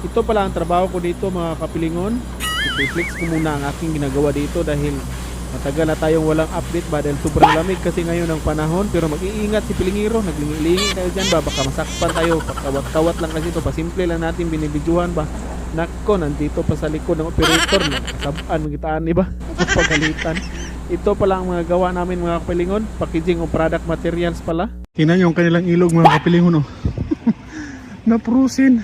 Ito pala ang trabaho ko dito mga kapilingon. I-flex ko muna ang aking ginagawa dito dahil matagal na tayong walang update ba dahil sobrang lamig kasi ngayon ang panahon. Pero mag-iingat si Pilingiro, naglingi-lingi tayo dyan ba, baka masakpan tayo, pakawat-kawat lang kasi ito, pasimple lang natin binibidyohan ba. Nako, nandito pa sa likod ng operator, sabaan magitaan iba, pagalitan. Ito pala ang mga gawa namin mga kapilingon, packaging o product materials pala. Tingnan nyo ang kanilang ilog mga kapilingon oh. Naprusin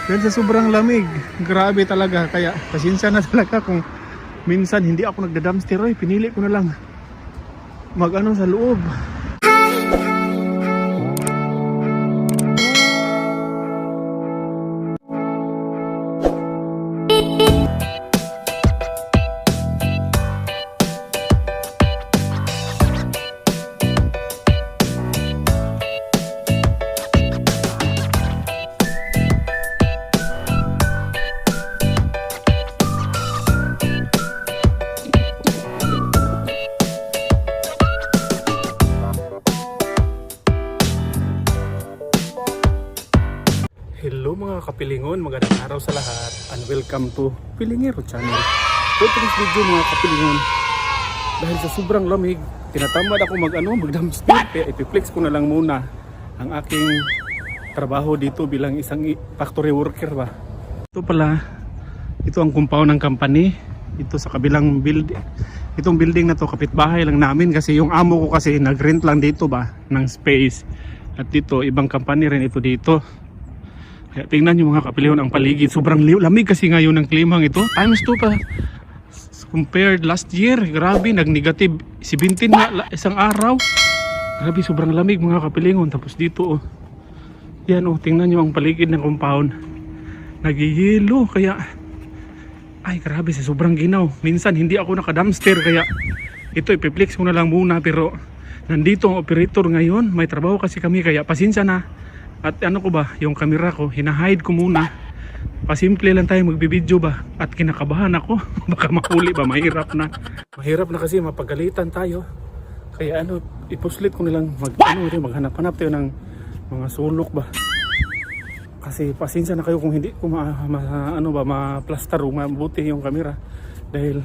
dahil sa sobrang lamig, grabe talaga. Kaya pasensya na talaga kung minsan hindi ako nagda-dumpster, pinili ko na lang mag-ano sa loob. Hello mga kapilingon, magandang araw sa lahat and welcome to Pilingero Channel. For today's video mga kapilingon, dahil sa sobrang lamig, tinatamad ako mag-dumpster, kaya ipiflex ko na lang muna ang aking trabaho dito bilang isang factory worker ba. Ito pala, ito ang compound ng company, ito sa kabilang building. Itong building na to, kapitbahay lang namin kasi yung amo ko kasi nag-rent lang dito ba ng space. At dito, ibang company rin ito dito. Kaya tingnan nyo mga kapilingon ang paligid. Sobrang lamig kasi ngayon ng klimang ito. Times 2 pa compared last year. Grabe, nag-negative 17 na isang araw. Grabe, sobrang lamig mga kapilingon. Tapos dito oh. Yan oh, tingnan nyo ang paligid ng compound. Nagihilo. Kaya ay grabe, sa sobrang ginaw. Minsan hindi ako naka-dumpster. Kaya ito ipiplex ko na lang muna. Pero nandito ang operator ngayon. May trabaho kasi kami. Kaya pasensya na. At ano ko ba, yung camera ko, hinahide ko muna. Pasimple lang tayo magbibideo ba. At kinakabahan ako. Baka mahuli ba, mahirap na. Mahirap na kasi mapagalitan tayo. Kaya ano, ipuslit ko nilang maghanap-hanap tayo ng mga sulok ba. Kasi pasensya na kayo kung hindi ko ma-plaster o mabuti yung camera. Dahil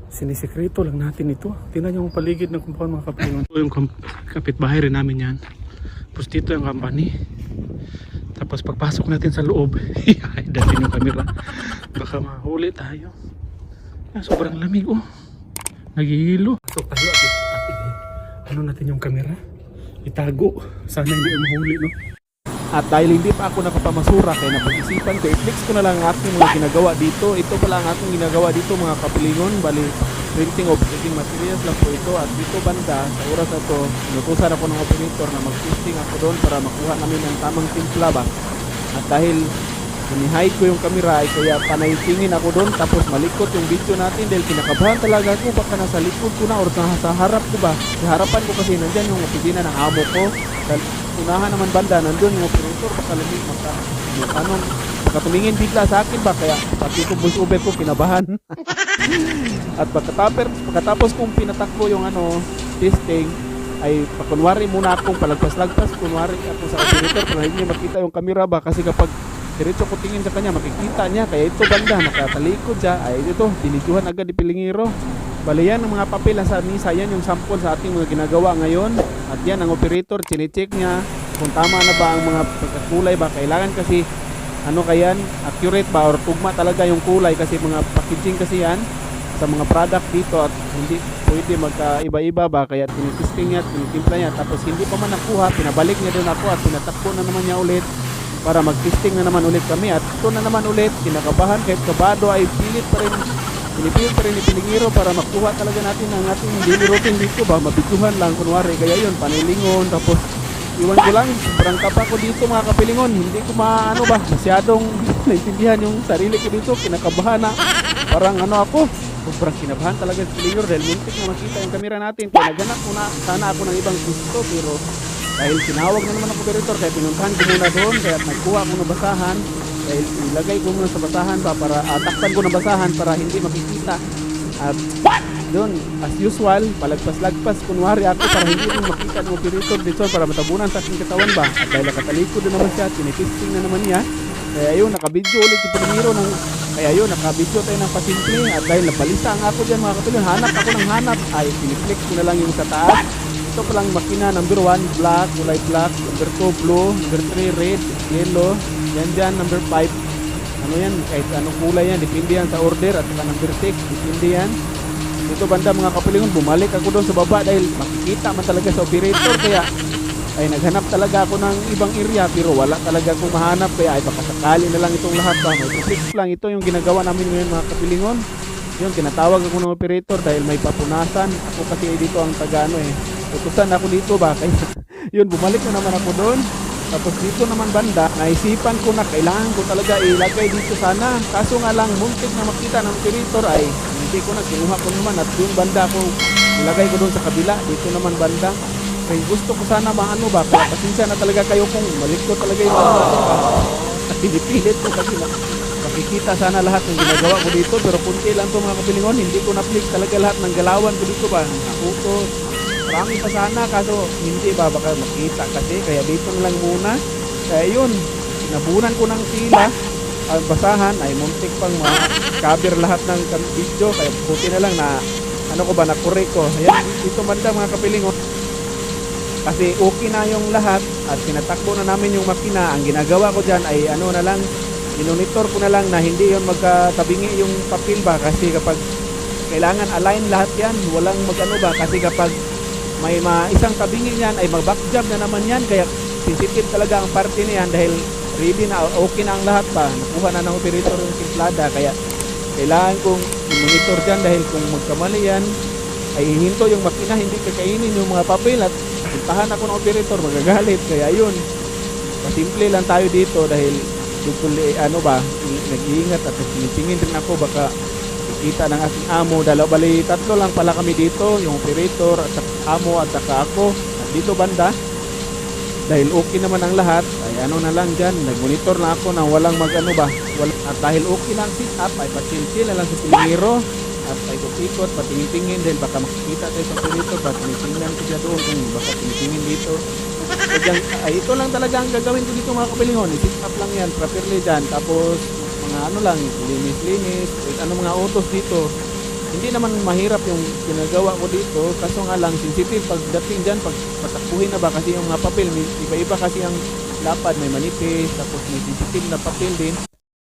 sinisekreto lang natin ito. Tingnan nyo ang paligid ng compound mga kapilingon. Ito yung kapitbahay rin namin yan. Tapos dito yung company. Tapos pagpasok natin sa loob, i-hide natin yung camera. Baka mahuli tayo. Sobrang lamig oh. Naghihilo. Pasok tayo at ano natin yung camera. Itago. Sana hindi mahuli no. At dahil hindi pa ako nakapamasura, kaya napag-isipan ko, i-flex ko na lang ang aking mga ginagawa dito. Ito pala ang aking ginagawa dito mga kapilingon. Bali, printing of packaging materials lang po ito. At dito banda, sa oras na to, inutusan ako ng operator na mag-testing ako doon para makuha namin ang tamang timpla ba. At dahil hinihide ko yung camera, ay kaya panaytingin ako doon. Tapos malikot yung video natin dahil kinakabahan talaga ako. Baka nasa likod ko na or sa harap ko ba. Sa harapan ko kasi nandyan yung opisina ng amo ko. Dahil unahan naman banda, nandun yung operator. Baka lamig baka tumingin bigla sa akin ba. Kaya pati ko voice over ko, kinabahan. At pagkatapos kong pinatakbo yung testing, ay pakunwari muna akong palagpas-lagpas. Kunwari ako sa operator para hindi makita yung camera ba. Kasi kapag diretso ko tingin sa kanya, makikita niya. Kaya ito banda, nakatalikod siya. Ay ito, dinidyohan agad ni Pilingiro. Bale yan ang mga papel sa misa. Yan yung sample sa ating mga ginagawa ngayon. At yan ang operator, chinecheck niya kung tama na ba ang mga pagkakulay ba. Kailangan kasi accurate ba or tugma talaga yung kulay. Kasi mga packaging kasi yan sa mga product dito. At hindi pwede magkaiba-iba ba. Kaya tinitesting niya, tinitimpla niya. Tapos hindi pa man nakuha, pinabalik niya doon ako. At pinatakbo na naman niya ulit para mag-testing na naman ulit kami. At ito na naman ulit, kinakabahan kahit kabado ay pinipilit pa rin ni Pilingiro para makuha talaga natin ang ating daily routine dito ba, mabituhan lang kunwari. Kaya yun, panilingon. Tapos iwan ko lang, sobrang kapa ko dito mga kapilingon. Hindi ko masyadong naintindihan yung sarili ko dito. Kinakabahan na, parang ako, sobrang kinabahan talaga si Pilingiro dahil muntik na makita yung camera natin. Kaya naganap ko na sana ako ng ibang gusto, pero dahil tinawag na naman ang operator, kaya pinuntahan ko muna doon. Kaya nagkuha ako ng basahan. Dahil ilagay ko muna sa basahan ba para takpan ko ng basahan para hindi makikita. At doon, as usual, palagpas-lagpas kunwari ako para hindi rin makita ng operator dito para matabunan sa aking katawan ba. At dahil nakatalikod na naman siya, tinitesting na naman niya. Kaya yun, nakabidyo ulit si Pilingero ng kaya yun, nakabidyo tayo ng pasimple. At dahil nabalisa ang ako dyan mga kapilyon, hanap ako ng hanap. Ay, piniflex ko na lang yung sa taas. Ito palang makina, number 1, black, kulay black. Number 2, blue. Number 3, red, yellow. Yan dyan, number 5. Ano yan, kahit anong kulay yan, depende yan sa order. At saka number 6, depende yan. Ito banda mga kapilingon, bumalik ako doon sa baba dahil makikita man talaga sa operator. Kaya ay naghanap talaga ako ng ibang area pero wala talaga akong mahanap. Kaya ay baka sakali na lang itong lahat ba. May fix lang, ito yung ginagawa namin ngayon mga kapilingon. Yun, tinatawag ako ng operator dahil may papunasan. Ako kasi dito ang tagano utusan ako dito ba. Kaya yun, bumalik na naman ako doon. Tapos dito naman banda, naisipan ko na kailangan ko talaga ilagay dito sana. Kaso nga lang, muntik na makita ng operator ay hindi ko na, kinuha ko naman. At yung banda ko, ilagay ko doon sa kabila. Dito naman banda. Kaya gusto ko sana maano ba. Kaya pasensya na talaga kayo kung malik ko talaga yung banda ba. At pinipilit ko kasi na makikita sana lahat ng ginagawa ko dito. Pero punti lang to mga kapilingon. Hindi ko na-flick talaga lahat ng galawan ko dito ba. Ako marami pa sana kaso hindi ba baka makita kasi. Kaya dito na lang muna. Kaya yun, nabunan ko ng sila. Ang basahan ay muntik pang cover lahat ng video. Kaya puti na lang na ano ko ba, na-correct ko. Ayan, dito banda mga kapilingon. Kasi okay na yung lahat at pinatakbo na namin yung makina. Ang ginagawa ko dyan ay ano na lang, inonitor ko na lang na hindi yon magkatabingi yung papel ba. Kasi kapag kailangan align lahat yan, walang magano ba. Kasi kapag may isang tabingi yan ay mag-back job na naman yan. Kaya sensitive talaga ang parte niyan dahil ready na, okay na ang lahat ba. Nakuha na ng operator yung simplada. Kaya kailangan kong i-monitor dyan dahil kung magkamali yan ay hihinto yung makina, hindi kakainin yung mga papel at puntahan ako ng operator, magagalit. Kaya yun, pasimple lang tayo dito dahil ano ba, nag-iingat at tingin rin ako baka kita ng aking amo. Bali tatlo lang pala kami dito, yung operator at amo at saka ako. At dito banda, dahil okay naman ang lahat, ay ano na lang dyan, nag-monitor na ako na walang mag-ano ba. At dahil okay na ang sit-up, ay pachill-chill na lang sa Pilingero. At ay ikot-ikot, patingin-tingin dahil baka makikita tayo sa operator, patingin-tingin ko siya doon kung baka tingin dito. Dyan, ay ito lang talaga ang gagawin ko dito mga kapilingon. I-sit-up lang yan, properly dyan. Tapos mga ano lang, linis-linis, ano mga utos dito. Hindi naman mahirap yung ginagawa ko dito, kaso nga lang sensitive pagdating dyan, pag patakbuhin na ba kasi yung mga papel, iba-iba kasi ang lapad, may manipis, tapos may sensitive na papel din.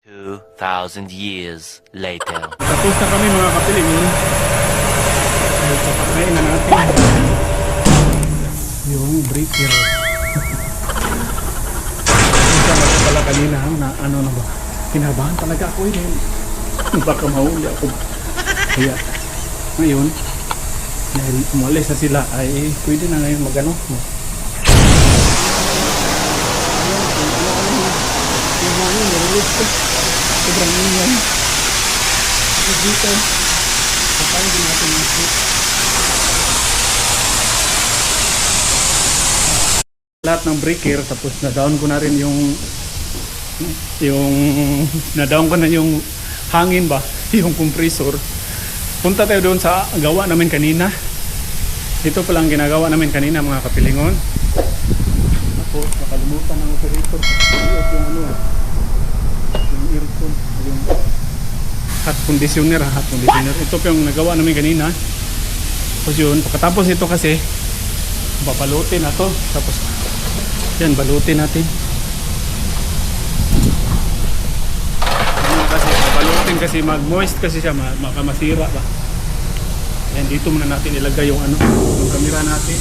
2,000 years later. Tapos na kami mga kapilingon. Ay, papakain na natin yung breaker. Isa na ko pala kanina na ano na ba, kinabahan talaga ako yun. Baka mahuli ako. Kaya ngayon dahil umalis na sila ay pwede na ngayon magano yung hangin nirelease ko sobrang inyan dito kapain din natin yung lahat ng breaker. Tapos na down ko na rin yung na down ko na yung hangin ba yung compressor. Punta tayo doon sa gawa namin kanina. Ito palang ginagawa namin kanina mga kapilingon. Ako, nakalimutan ng operator. Yung ano, yung aircon, yung hot conditioner. Ito pa yung nagawa namin kanina. Tapos yun, pagkatapos ito kasi, babalutin na to. Tapos, yan, balutin natin. Kasi mag-moist kasi siya, makamasira ba. Yan, dito muna natin ilagay yung ano, yung camera natin.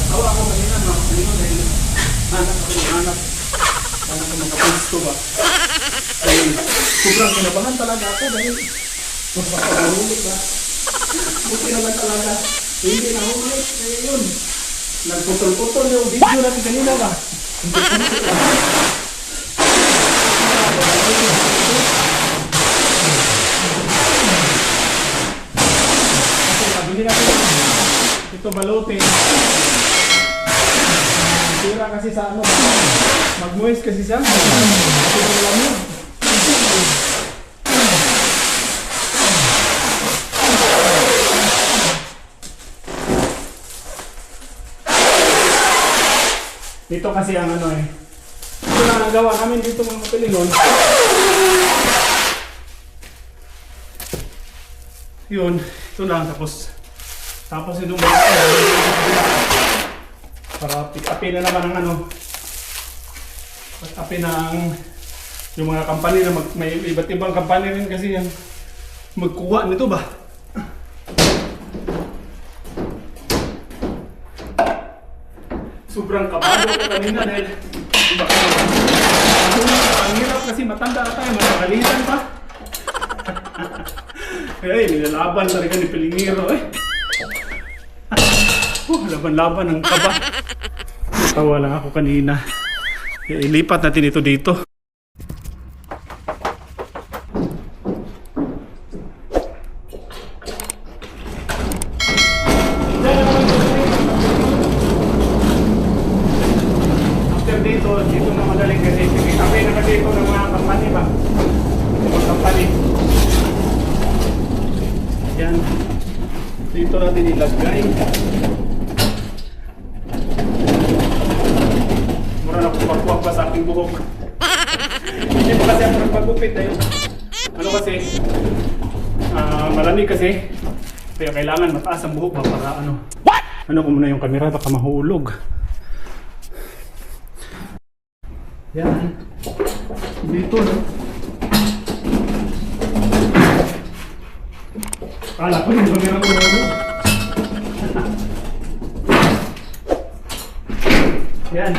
Natawa ako kanina mga kapilino dahil hanap mga pwesto ba. Dahil sobrang kinabahan talaga ako dahil magpapahuli ba. Buti naman talaga. Hindi nahuli. Kaya yun, nagputol-putol yung video natin kanina ba. Ito balutin. Tira kasi sa ano, mag-moist kasi siya. Kasi malamig. Dito kasi ang ano eh. Ito lang ang gawa namin dito mga kapilingon. Yun, ito lang. Tapos itong para pick upin na naman ang ano. Pick upin ang yung mga company na may iba't ibang company rin kasi yan. Magkuha nito ba? Sobrang kabado ko kanina dahil ang hirap kasi matanda na tayo, matagalitan pa. Ay, nilalaban talaga ni Pilingero eh. Laban-laban ang kaba. Natawa lang ako kanina. Ilipat natin ito dito. Dito na madaling kasi kami na kasi ito ng mga company ba? Mga company. Yan. Dito natin ilagay. Mura na pagpakuwag pa sa aking buhok. Hindi pa kasi ako nagpagupit eh. Ano kasi? Malamig kasi. Kaya kailangan mataas ang buhok ba para ano? What? Ano ko muna yung camera baka mahulog. Yan. Dito no. Kala ko yung camera ko na. Yan.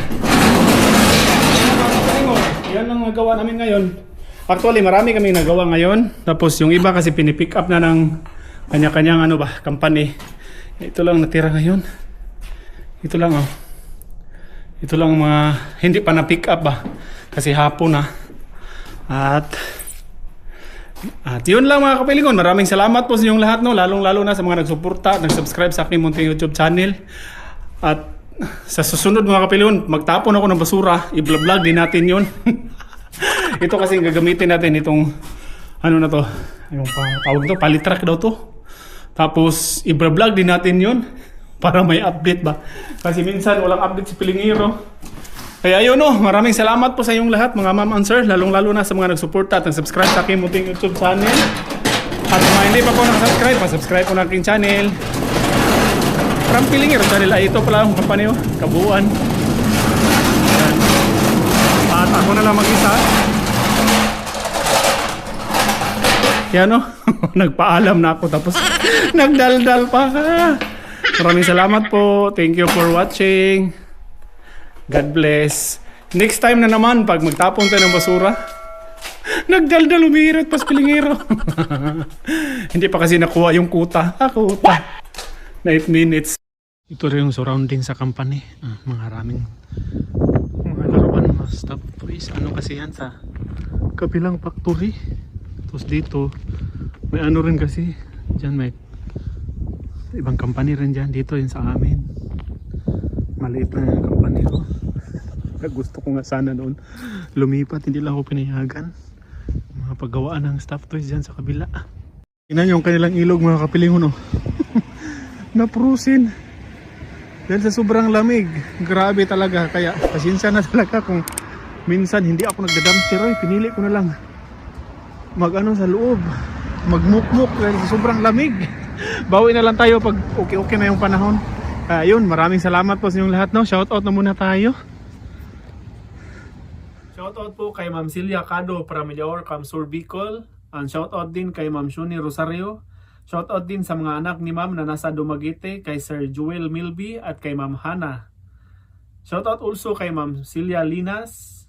Yan ang nagawa namin ngayon. Actually, marami kaming nagawa ngayon. Tapos yung iba kasi pinipick up na ng kanya-kanyang ano ba, company. Ito lang natira ngayon. Ito lang oh. Ito lang mga hindi pa na-pick up ba kasi hapon na. At yun lang mga kapilingon. Maraming salamat po sa inyong lahat no, lalong-lalo na sa mga nagsuporta, nag-subscribe sa aking munting YouTube channel. At sa susunod mga kapilingon, magtapon ako ng basura, i-vlog din natin yun. Ito kasi gagamitin natin itong ano na to, yung tawag to, palitrack daw to. Tapos i-vlog din natin yun. Para may update ba? Kasi minsan walang update si Pilingero. Kaya yun no, maraming salamat po sa inyong lahat mga ma'am and sir. Lalong-lalo na sa mga nagsuporta at nag-subscribe sa aking munting YouTube channel. At mga hindi pa po nakasubscribe, pa-subscribe po na aking channel. From Pilingero channel ay ito pala ang kampanya, kabuuan. Yan. At ako na lang mag-isa. Yan no, nagpaalam na ako tapos nagdaldal pa ka. Maraming salamat po. Thank you for watching. God bless. Next time na naman, pag magtapon tayo ng basura, nagdaldal, umiirot, pas Pilingero. Hindi pa kasi nakuha yung kuta. Kuta. Na 8 minutes. Ito rin yung surrounding sa company. Maraming mga laruan, mga stuff toys. Ano kasi yan sa kabilang factory. Tapos dito, may ano rin kasi. Diyan may ibang company rin dyan, dito yun sa amin. Maliit na yung company ko. Gusto ko nga sana noon lumipat, hindi lang ako pinayagan. Mga paggawaan ng stuff toys dyan sa kabila. Tingnan yung kanilang ilog mga kapilingon no? Naprusin. Dahil sa sobrang lamig. Grabe talaga. Kaya pasensya na talaga kung minsan hindi ako nagda-dumpster. Pinili ko na lang mag-ano sa loob. Magmukmuk dahil sa sobrang lamig. Bawi na lang tayo pag okay na yung panahon. Yun, maraming salamat po sa inyong lahat no? Shoutout na muna tayo. Shoutout po kay Ma'am Celia Cado from Milaor, Camsur, Bicol. And shoutout din kay Ma'am Shuni Rosario. Shoutout din sa mga anak ni Ma'am na nasa Dumaguete, kay Sir Joel Milby at kay Ma'am Hana. Shoutout also kay Ma'am Celia Linas.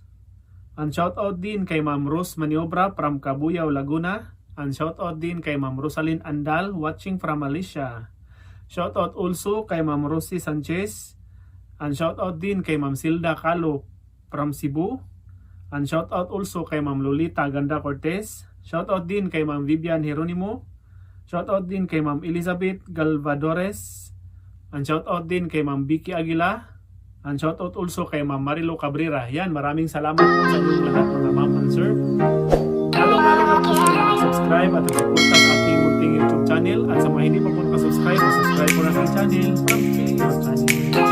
And shoutout din kay Ma'am Rose Maniobra from Cabuyao, Laguna. And shoutout din kay Ma'am Rosalind Andal watching from Malaysia. Shoutout also kay Ma'am Rosie Sanchez. And shoutout din kay Ma'am Silda Calo from Cebu. And shoutout also kay Ma'am Lolita Ganda Cortez. Shoutout din kay Ma'am Vivian Jeronimo. Shoutout din kay Ma'am Elizabeth Galvadores. And shoutout din kay Ma'am Vicky Aguila. And shoutout also kay Ma'am Marilo Cabrera. Yan, maraming salamat po sa inyong lahat mga ma'am and sir. Lalo-lalo na po sa mga subscribe at nag-suporta sa aking munting YouTube channel. At sa mga hindi pa po nakasubscribe, subscribe po na sa channel from Pilingero Channel.